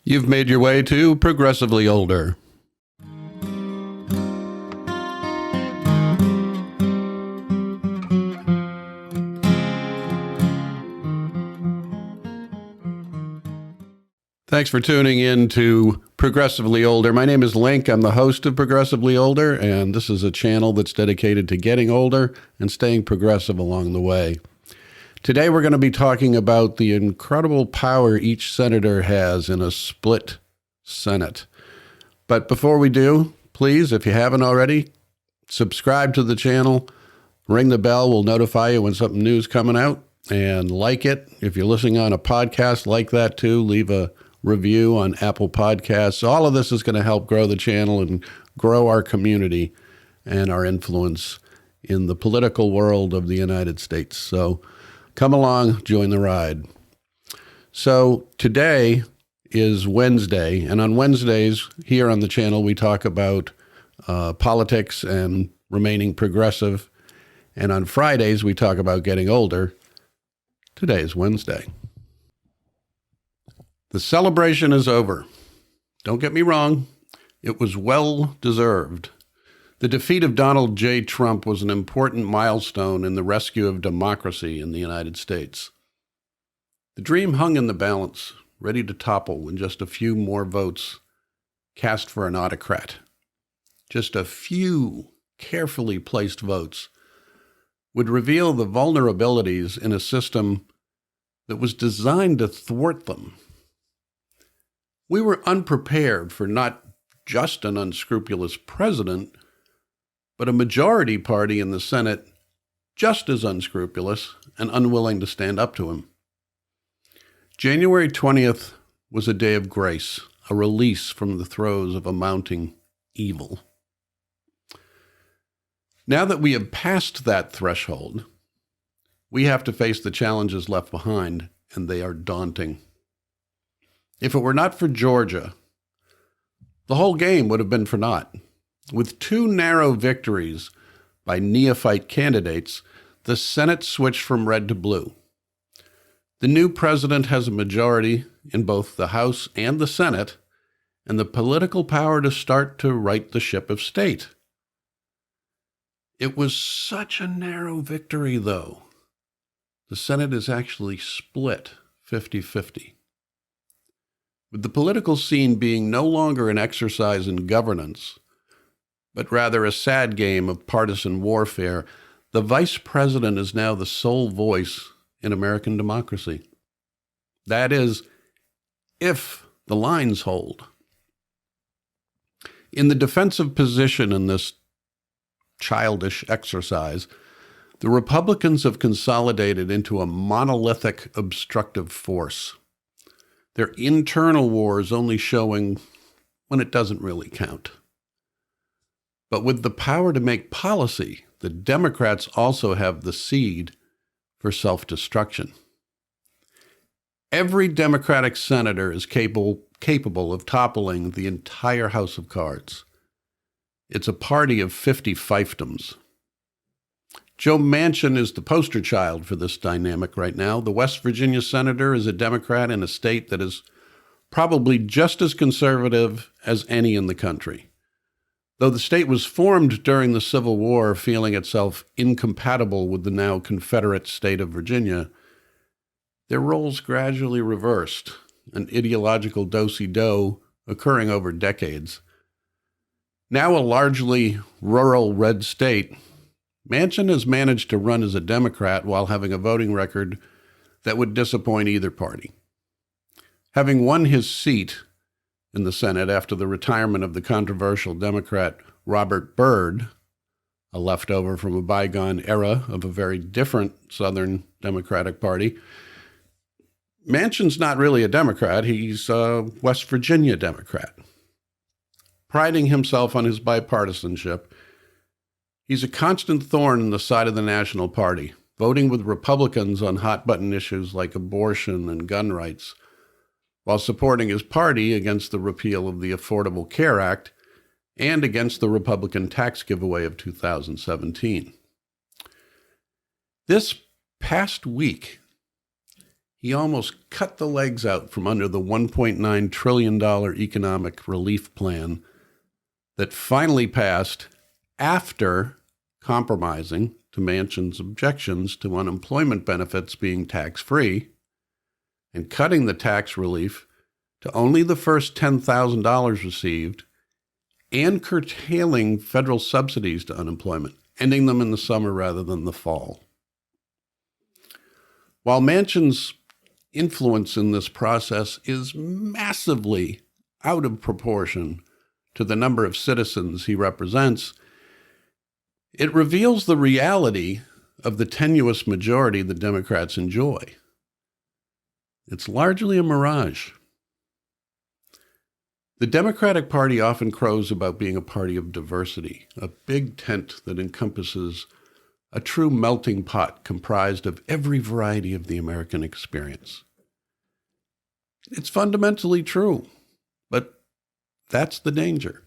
You've made your way to Progressively Older. Thanks for tuning in to Progressively Older. My name is Link. I'm the host of Progressively Older, and this is a channel that's dedicated to getting older and staying progressive along the way. Today we're going to be talking about the incredible power each senator has in a split Senate. But before we do, please, if you haven't already, subscribe to the channel, ring the bell, we'll notify you when something new is coming out, and like it. If you're listening on a podcast, like that too, leave a review on Apple Podcasts. All of this is going to help grow the channel and grow our community and our influence in the political world of the United States. So come along, join the ride. So today is Wednesday, and on Wednesdays here on the channel we talk about politics and remaining progressive, and on Fridays we talk about getting older. Today is Wednesday. The celebration is over. Don't get me wrong, it was well deserved. The defeat of Donald J. Trump was an important milestone in the rescue of democracy in the United States. The dream hung in the balance, ready to topple when just a few more votes cast for an autocrat. Just a few carefully placed votes would reveal the vulnerabilities in a system that was designed to thwart them. We were unprepared for not just an unscrupulous president, but a majority party in the Senate just as unscrupulous and unwilling to stand up to him. January 20th was a day of grace, a release from the throes of a mounting evil. Now that we have passed that threshold, we have to face the challenges left behind, and they are daunting. If it were not for Georgia, the whole game would have been for naught. With two narrow victories by neophyte candidates, the Senate switched from red to blue. The new president has a majority in both the House and the Senate, and the political power to start to right the ship of state. It was such a narrow victory, though. The Senate is actually split 50-50. With the political scene being no longer an exercise in governance, but rather a sad game of partisan warfare, the vice president is now the sole voice in American democracy. That is, if the lines hold. In the defensive position in this childish exercise, the Republicans have consolidated into a monolithic obstructive force. Their internal war is only showing when it doesn't really count. But with the power to make policy, the Democrats also have the seed for self-destruction. Every Democratic senator is capable of toppling the entire House of Cards. It's a party of 50 fiefdoms. Joe Manchin is the poster child for this dynamic right now. The West Virginia senator is a Democrat in a state that is probably just as conservative as any in the country. Though the state was formed during the Civil War, feeling itself incompatible with the now Confederate state of Virginia, their roles gradually reversed, an ideological do-si-do occurring over decades. Now a largely rural red state, Manchin has managed to run as a Democrat while having a voting record that would disappoint either party. Having won his seat in the Senate after the retirement of the controversial Democrat Robert Byrd, a leftover from a bygone era of a very different Southern Democratic Party, Manchin's not really a Democrat, he's a West Virginia Democrat. Priding himself on his bipartisanship, he's a constant thorn in the side of the National Party, voting with Republicans on hot-button issues like abortion and gun rights, while supporting his party against the repeal of the Affordable Care Act and against the Republican tax giveaway of 2017. This past week, He almost cut the legs out from under the $1.9 trillion economic relief plan that finally passed after compromising to Manchin's objections to unemployment benefits being tax-free and cutting the tax relief to only the first $10,000 received and curtailing federal subsidies to unemployment, ending them in the summer rather than the fall. While Manchin's influence in this process is massively out of proportion to the number of citizens he represents, it reveals the reality of the tenuous majority the Democrats enjoy. It's largely a mirage. The Democratic Party often crows about being a party of diversity, a big tent that encompasses a true melting pot comprised of every variety of the American experience. It's fundamentally true, but that's the danger.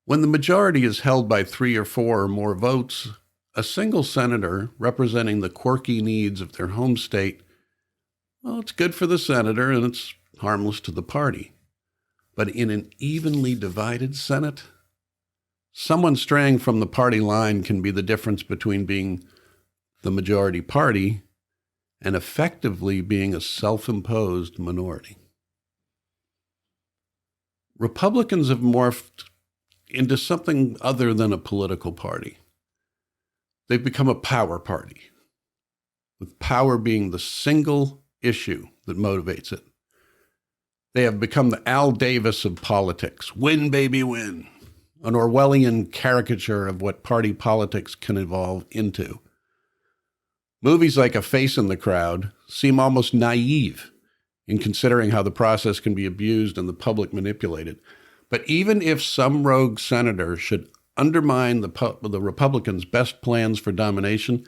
When the majority is held by 3 or 4 or more votes, a single senator representing the quirky needs of their home state, well, it's good for the senator and it's harmless to the party. But in an evenly divided Senate, someone straying from the party line can be the difference between being the majority party and effectively being a self-imposed minority. Republicans have morphed into something other than a political party. They've become a power party, with power being the single issue that motivates it. They have become the Al Davis of politics. Win, baby, win. An Orwellian caricature of what party politics can evolve into. Movies like A Face in the Crowd seem almost naive in considering how the process can be abused and the public manipulated. But even if some rogue senator should undermine the Republicans' best plans for domination,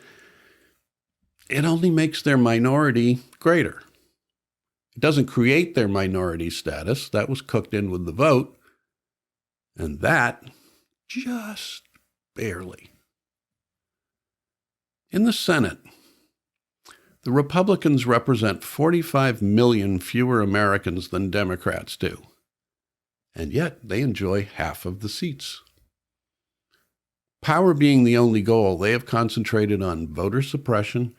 it only makes their minority greater. It doesn't create their minority status. That was cooked in with the vote. And that just barely. In the Senate, the Republicans represent 45 million fewer Americans than Democrats do. And yet they enjoy half of the seats. Power being the only goal, they have concentrated on voter suppression,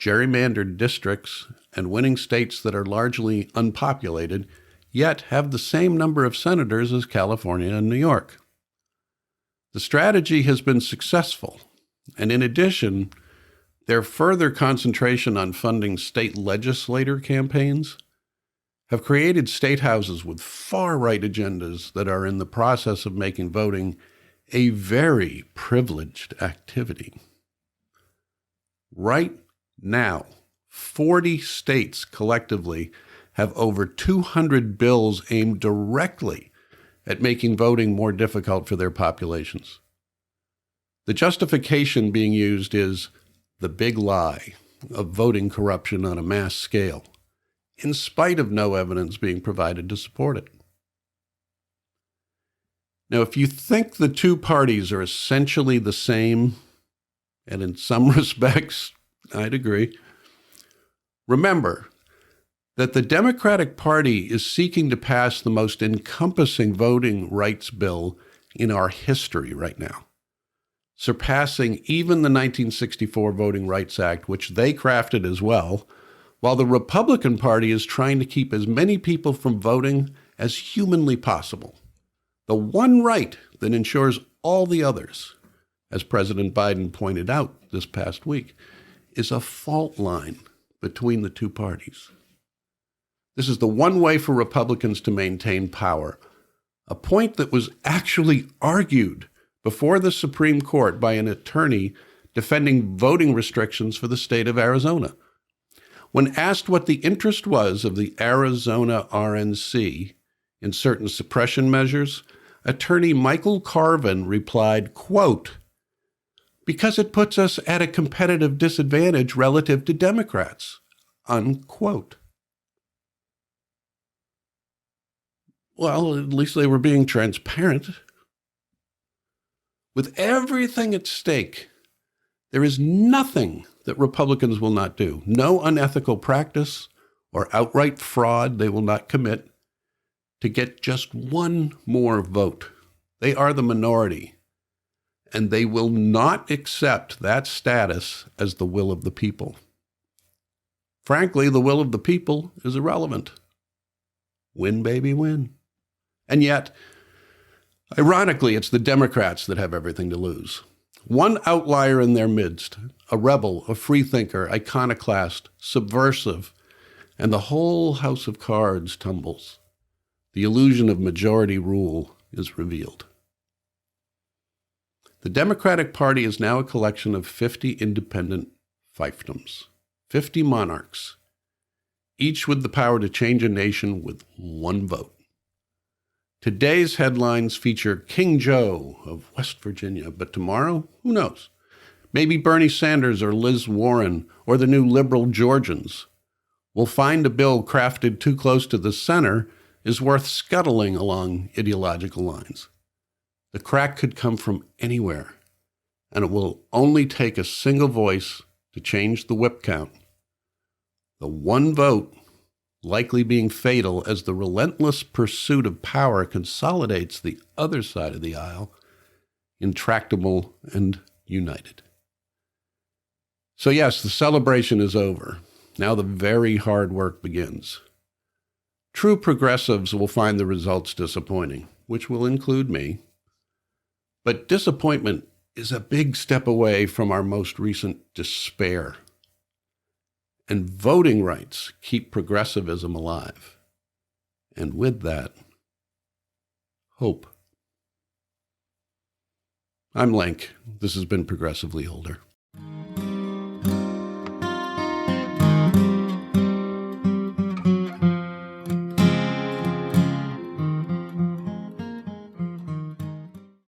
gerrymandered districts, and winning states that are largely unpopulated, yet have the same number of senators as California and New York. The strategy has been successful, and in addition, their further concentration on funding state legislator campaigns have created state houses with far-right agendas that are in the process of making voting a very privileged activity. Right now, 40 states collectively have over 200 bills aimed directly at making voting more difficult for their populations. The justification being used is the big lie of voting corruption on a mass scale, in spite of no evidence being provided to support it. Now, if you think the two parties are essentially the same, and in some respects, I'd agree, remember that the Democratic Party is seeking to pass the most encompassing voting rights bill in our history right now, surpassing even the 1964 Voting Rights Act, which they crafted as well, while the Republican Party is trying to keep as many people from voting as humanly possible. The one right that ensures all the others, as President Biden pointed out this past week, is a fault line between the two parties. This is the one way for Republicans to maintain power, a point that was actually argued before the Supreme Court by an attorney defending voting restrictions for the state of Arizona. When asked what the interest was of the Arizona RNC in certain suppression measures, attorney Michael Carvin replied, quote, "Because it puts us at a competitive disadvantage relative to Democrats," unquote. Well, at least they were being transparent. With everything at stake, There is nothing that Republicans will not do, no unethical practice or outright fraud they will not commit to get just one more vote. They are the minority, and they will not accept that status as the will of the people. Frankly, the will of the people is irrelevant. Win, baby, win. And yet, ironically, it's the Democrats that have everything to lose. One outlier in their midst, a rebel, a freethinker, iconoclast, subversive, and the whole house of cards tumbles. The illusion of majority rule is revealed. The Democratic Party is now a collection of 50 independent fiefdoms, 50 monarchs, each with the power to change a nation with one vote. Today's headlines feature King Joe of West Virginia, but tomorrow, who knows? Maybe Bernie Sanders or Liz Warren or the new liberal Georgians will find a bill crafted too close to the center is worth scuttling along ideological lines. The crack could come from anywhere, and it will only take a single voice to change the whip count. The one vote likely being fatal as the relentless pursuit of power consolidates the other side of the aisle, intractable and united. So yes, the celebration is over. Now the very hard work begins. True progressives will find the results disappointing, which will include me. But disappointment is a big step away from our most recent despair. And voting rights keep progressivism alive. And with that, hope. I'm Link. This has been Progressively Older.